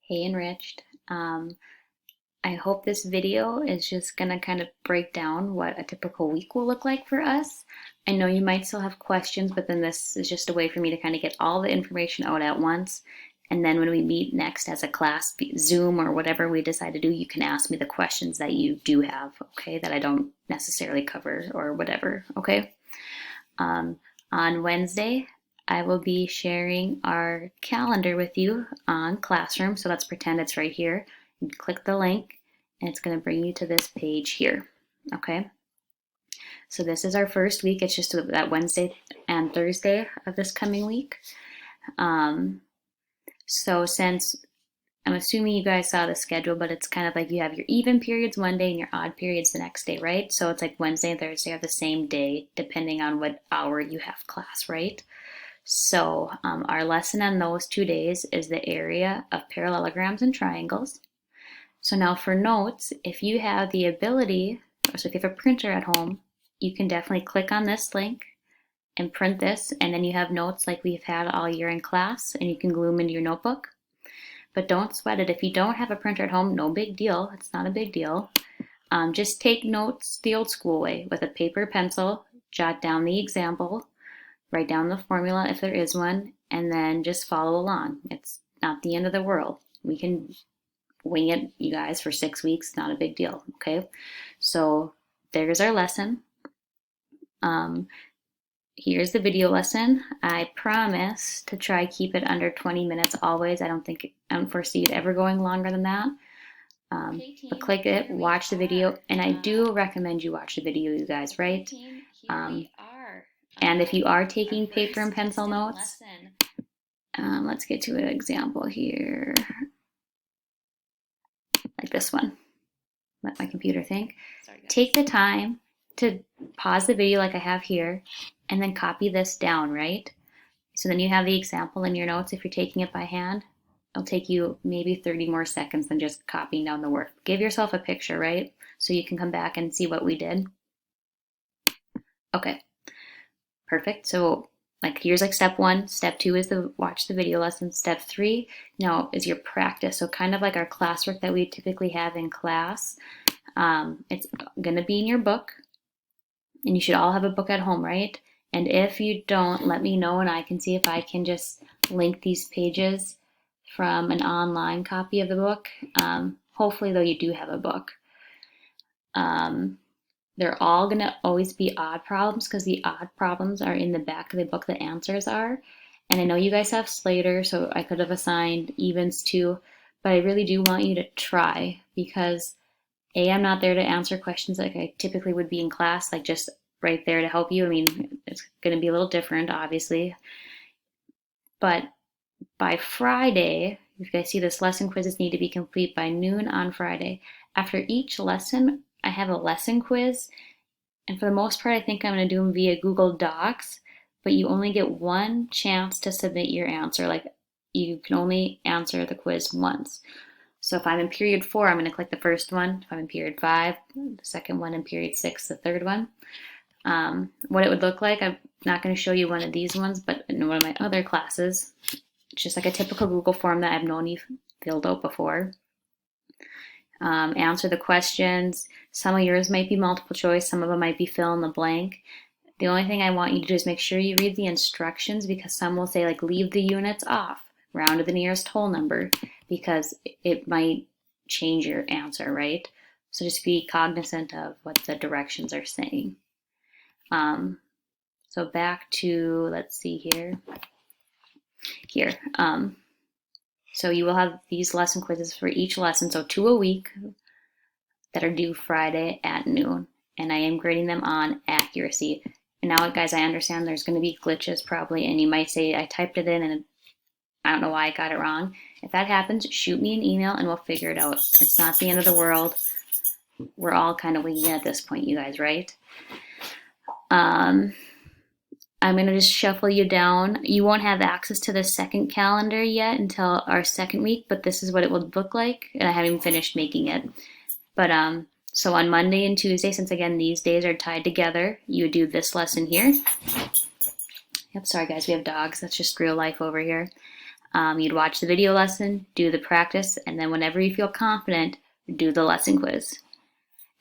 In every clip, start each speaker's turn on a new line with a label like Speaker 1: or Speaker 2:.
Speaker 1: Hey, Enriched. I hope this video is just gonna kind of break down what a typical week will look like for us. I know you might still have questions, but then this is just a way for me to kind of get all the information out at once. And then when we meet next as a class, Zoom or whatever we decide to do, you can ask me the questions that you do have, okay, that I don't necessarily cover or whatever, okay? On Wednesday, I will be sharing our calendar with you on Classroom. So let's pretend it's right here. You click the link and it's going to bring you to this page here. Okay. So this is our first week. It's just that Wednesday and Thursday of this coming week. So since I'm assuming you guys saw the schedule, but it's kind of like you have your even periods one day and your odd periods the next day, right? So it's like Wednesday and Thursday are the same day, depending on what hour you have class, right? So our lesson on those 2 days is the area of parallelograms and triangles. So now for notes, if you have the ability, so if you have a printer at home, you can definitely click on this link and print this, and then you have notes like we've had all year in class, and you can glue them into your notebook. But don't sweat it. If you don't have a printer at home, no big deal. It's not a big deal. Just take notes the old school way with a paper, pencil, jot down the example, write down the formula if there is one, and then just follow along. It's not the end of the world. We can wing it, you guys, for 6 weeks. Not a big deal, okay? So there's our lesson. Here's the video lesson. I promise to try keep it under 20 minutes always. I don't foresee it ever going longer than that. But click it, watch the video, and I do recommend you watch the video, you guys, right? And if you are taking paper and pencil notes, let's get to an example here, like this one. Let my computer think. Take the time to pause the video like I have here, and then copy this down, right? So then you have the example in your notes if you're taking it by hand. It'll take you maybe 30 more seconds than just copying down the work. Give yourself a picture, right? So you can come back and see what we did. Okay, perfect. So like here's like step 1. Step 2 is the watch the video lesson. Step 3 now is your practice. So kind of like our classwork that we typically have in class. It's gonna be in your book, and you should all have a book at home, right? And if you don't, let me know and I can see if I can just link these pages from an online copy of the book. Hopefully though you do have a book. They're all gonna always be odd problems because the odd problems are in the back of the book, the answers are. And I know you guys have Slater, so I could have assigned evens too, but I really do want you to try because I'm not there to answer questions like I typically would be in class, like just right there to help you. I mean, it's going to be a little different, obviously. But by Friday, if you guys see this, lesson quizzes need to be complete by noon on Friday. After each lesson, I have a lesson quiz. And for the most part, I think I'm going to do them via Google Docs. But you only get one chance to submit your answer. Like, you can only answer the quiz once. So if I'm in period 4, I'm going to click the first one. If I'm in period 5, the second one. In period 6, the third one. What it would look like, I'm not going to show you one of these ones, but in one of my other classes, it's just like a typical Google form that I've known you filled out before. Answer the questions. Some of yours might be multiple choice, some of them might be fill in the blank. The only thing I want you to do is make sure you read the instructions, because some will say like leave the units off, round to the nearest whole number, because it might change your answer, right? So just be cognizant of what the directions are saying. So back to, let's see here. So you will have these lesson quizzes for each lesson, so 2 a week that are due Friday at noon, and I am grading them on accuracy. And now, guys, I understand there's going to be glitches probably, and you might say I typed it in and I don't know why I got it wrong. If that happens, shoot me an email and we'll figure it out. It's not the end of the world. We're all kind of winging it at this point, you guys, right? I'm going to just shuffle you down. You won't have access to the second calendar yet until our second week, but this is what it would look like, and I haven't even finished making it. But so on Monday and Tuesday, since again these days are tied together, you would do this lesson here. Yep, sorry guys, we have dogs. That's just real life over here. You'd watch the video lesson, do the practice, and then whenever you feel confident, do the lesson quiz.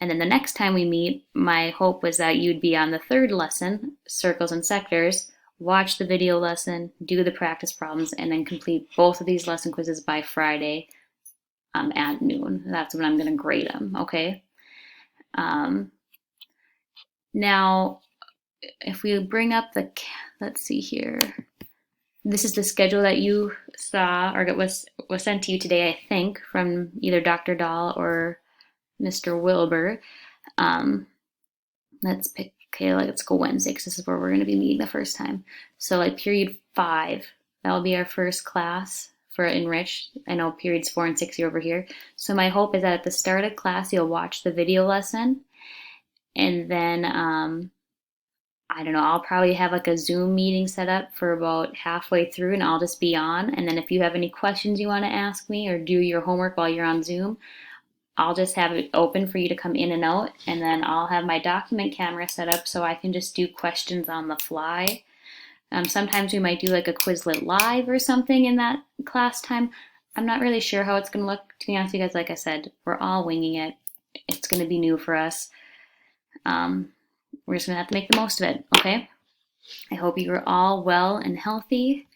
Speaker 1: And then the next time we meet, my hope was that you'd be on the third lesson, circles and sectors, watch the video lesson, do the practice problems, and then complete both of these lesson quizzes by Friday at noon. That's when I'm going to grade them, okay? Now, if we bring up the, let's see here. This is the schedule that you saw, or it was sent to you today, I think, from either Dr. Dahl or Mr. Wilbur. Let's pick, okay, let's go Wednesday, because this is where we're going to be meeting the first time. So like period 5, that'll be our first class for Enriched. I know periods 4 and 6 are over here. So my hope is that at the start of class, you'll watch the video lesson, and then I don't know, I'll probably have like a Zoom meeting set up for about halfway through, and I'll just be on. And then if you have any questions you want to ask me or do your homework while you're on Zoom, I'll just have it open for you to come in and out. And then I'll have my document camera set up so I can just do questions on the fly. Sometimes we might do like a Quizlet live or something in that class time. I'm not really sure how it's going to look, to be honest with you guys. Like I said, we're all winging it. It's going to be new for us. We're just going to have to make the most of it, okay? I hope you are all well and healthy,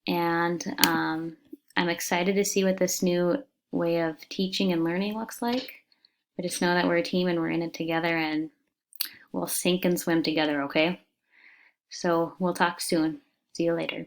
Speaker 1: and I'm excited to see what this new way of teaching and learning looks like. But just know that we're a team and we're in it together, and we'll sink and swim together, okay? So we'll talk soon. See you later.